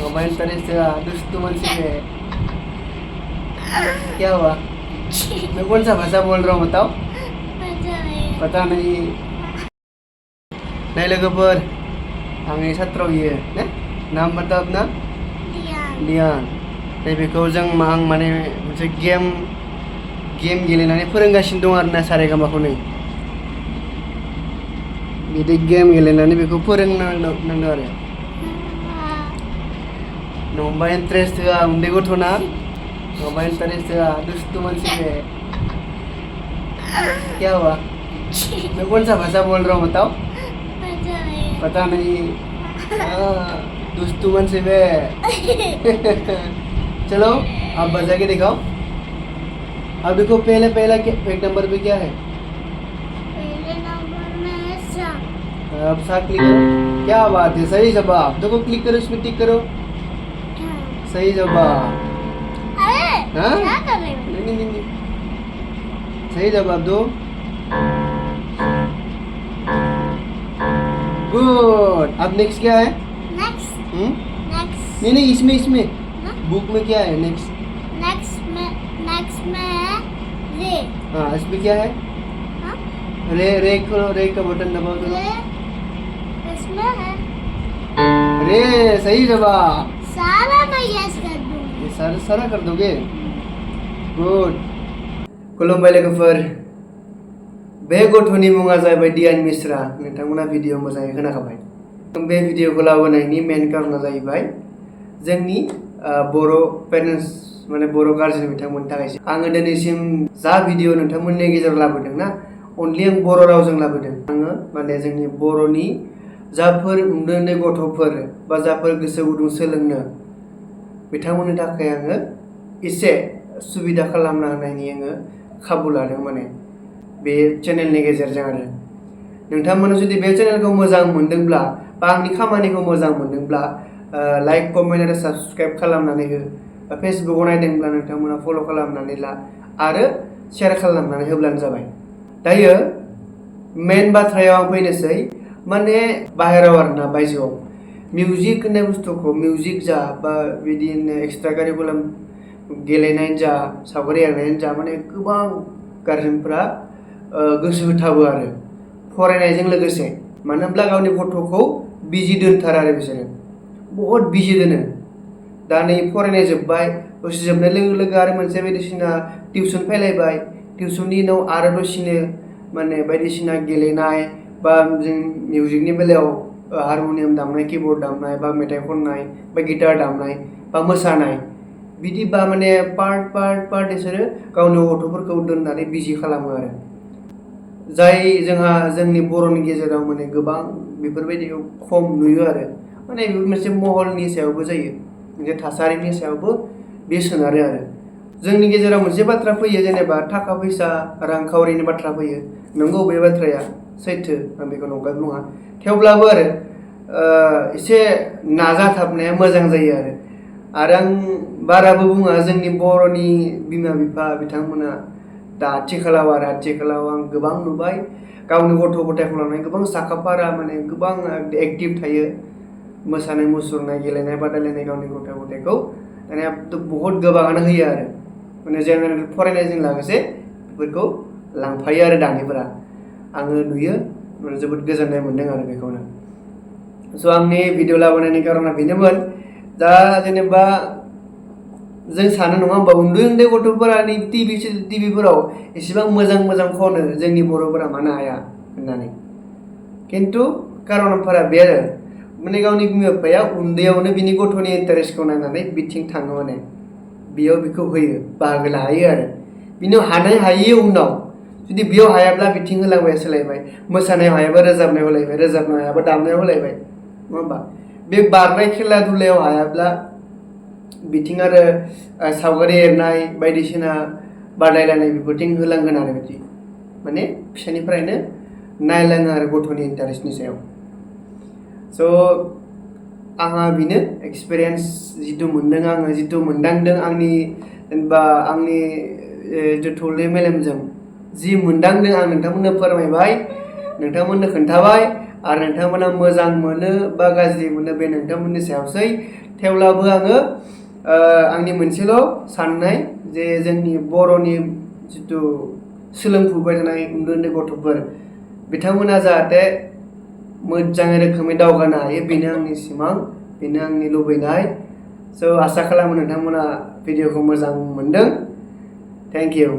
Mobile तरह से दुस्तू मन से क्या हुआ? मैं कौन सा भाषा बोल रहा हूँ बताओ? पता नहीं लोगोफोर आंनि छात्र बियो ने नाम बताओ अपना दियान बेखौ जों आं माने मोनसे गेम गेलेनानै फोरोंगासिनो दं आरोना सारेगामाखौ नै बिदि गेम गेलेनानै बेखौ फोरोंनांदों आरो नङाबा इन्टारेस्ट होआ उन्दै गथ'ना नङाबा इन्टारेस्ट होआ दुस्तु मानसि बे क्या हुआ? मैं कौन सा भाषा बोल रहा हूँ बताओ? पता नहीं दुस्तू मन से बे चलो आप बजा के दिखाओ। अब देखो पहला एक नंबर पे क्या है? पहले नंबर में है सा। अब सा क्लिक करो। क्या बात है, सही जवाब। देखो क्लिक करो, इसमें टिक करो। सही जवाब। अरे हाँ? क्या कर रहे हो? नहीं सही जवाब दो। गुड। अब नेक्स्ट क्या है? नेक्स्ट नहीं इसमें बुक में क्या है? नेक्स्ट में है रे। हाँ इसमें क्या है? हाँ? रे का बटन दबाओ तो इसमें है रे। सही जवाब। सारा मैं यस कर दूंगी। ये सारा कर दोगे? गुड। खुलुमबाय लोगोफोर। बे गथ'नि मुङा जाहैबाय दियान मिश्रा। नोंथांमोना भिडिअ मोजाङै खोनाखाबाय। बे भिडिअखौ लाबोनायनि मेन कारना जाहैबाय जोंनि बर' पेरेन्ट्स माने बर' गार्जेन बिथांमोननि थाखाय आङो दिनैसिम जा भिडिअ नोंथांमोननि गेजेराव लाबोदों ना अनलि आं बर' रावजों लाबोदों। आङो माने जोंनि बर'नि जाफोर उन्दै गथ'फोर बा जाफोर गोसो गुदुं सोलोंनो बिथांमोननि थाखाय आङो एसे सुबिदा खालामना होनायनि आङो खाबु लादों माने बे चेनेलनि गेजेरजों आरो नोंथांमोना जुदि बे चेनेलखौ मोजां मोनदोंब्ला बा आंनि खामानिखौ मोजां मोनदोंब्ला लाइक कमेन्ट आरो साबस्क्राइब खालामनानै हो। फेसबुकआव नायदोंब्ला नोंथांमोना फल' खालामनानै ला आरो शेयार खालामनानै होब्लानो जाबाय। दायो मेन बाथ्रायाव आं फैनोसै माने बाहेरायाव आरोना बायजोआव मिउजिक होननाय बुस्थुखौ मिउजिक जा बा बिदिनो एक्सट्रा कारिकुलाम गेलेनायानो जा सावगारि एरनायानो जा माने गोबां गार्जेनफोरा गोसो होथाबो आरो फरायनायजों लोगोसे मानो होनब्ला गावनि गथ'खौ बिजि दोनथारा आरो बिसोरो बहुत बिजि दोनो। दा नै फरायनाय जोब्बाय दसे जोबनाय लोगो आरो मोनसे बायदिसिना टिउसन फैलायबाय टिउसननि उनाव आरो दसेनो माने बायदिसिना गेलेनाय बा जों मिउजिकनि बेलायाव हारम'नियाम दामनाय किबर्ड दामनाय बा मेथाइ खननाय बा गिटार दामनाय बा मोसानाय बिदि बा माने पार्ट बिसोरो गावनि गथ'फोरखौ दोननानै बिजि खालामो आरो जाय जोंहा जोंनि बर'नि गेजेराव माने गोबां बेफोरबायदिखौ खम नुयो आरो माने बेफोर मोनसे महलनि सायावबो जायो मोनसे थासारिनि सायावबो बे सोनारो आरो जोंनि गेजेराव मोनसे बाथ्रा फैयो जेनेबा थाखा फैसा रांखावरिनि बाथ्रा फैयो। नंगौ बे बाथ्राया सैथो आं बेखौ नंखाय बुङा थेवब्लाबो आरो एसे नाजाथाबनाया मोजां जायो आरो आं बाराबो बुङा जोंनि बर'नि बिमा बिफा बिथांमोना दा आथिखालाव आं गोबां नुबाय गावनि गथ' गथायखौ लानानै गोबां साखाफारा माने गोबां एक्टिभ थायो मोसानाय मुसुरनाय गेलेनाय बादायलायनाय गावनि गथ' गथायखौ दानिया बहुत गोबाङानो होयो आरो माने जेनेरेल फरायनायजों लोगोसे बेफोरखौ लांफायो आरो दानिफोरा आङो नुयो माने जोबोद गोजोननाय मोन्दों आरो बेखौनो। स' आंनि भिडिअ लाबोनायनि कारना बेनोमोन दा जेनेबा जों सानो नङा होमबा उन्दै गथ'फोरा टिभिफोराव एसेबां मोजां खनो जोंनि बर'फोरा मानो हाया होननानै खिन्थु कारनफोरा बे आरो माने गावनि बिमा बिफाया उन्दैयावनो बिनि गथ'नि इन्टारेस्टखौ नायनानै बिथिं थाङो माने बेयाव बेखौ होयो बाहागो लाहैयो आरो बिनि हायि उनाव जुदि बेयाव हायाब्ला बिथिं होलांबाय सोलायबाय मोसानायाव हायाबा रोजाबनायाव होलायबाय रोजाबनायाव हायाबा दामनायाव होलायबाय नङा होमबा बे बारनाय खेला दुलायाव हायाब्ला बिथिं आरो सावगारि एरनाय बायदिसिना बादायलायनाय बेफोरथिं होलांगोन आरो बिदि माने फिसानिफ्रायनो नायलाङो आरो गथ'नि इन्टारेस्टनि सायाव। स' आंहा बेनो एक्सपिरियेन्स जिथु मोन्दों आङो जिथु मोनदांदों आंनि जेनेबा आंनि थौले मेलेमजों जि मोनदांदों आं नोंथांमोननो फोरमायबाय नोंथांमोननो खोन्थाबाय आरो नोंथांमोना मोजां मोनो बा गाज्रि मोनो बे नोंथांमोननि सायावसै थेवब्लाबो आङो आंनि मोनसेल' साननाय जे जोंनि बर'नि जितु सोलोंफुबाय थानाय उन्दै उन्दै गथ'फोर बिथांमोना जाहाथे मोजाङै रोखोमै दावगानो हायो बेनो आंनि सिमां बेनो आंनि लुबैनाय स' आसा खालामो नोंथांमोना भिडिअखौ मोजां मोनदों थेंक इउ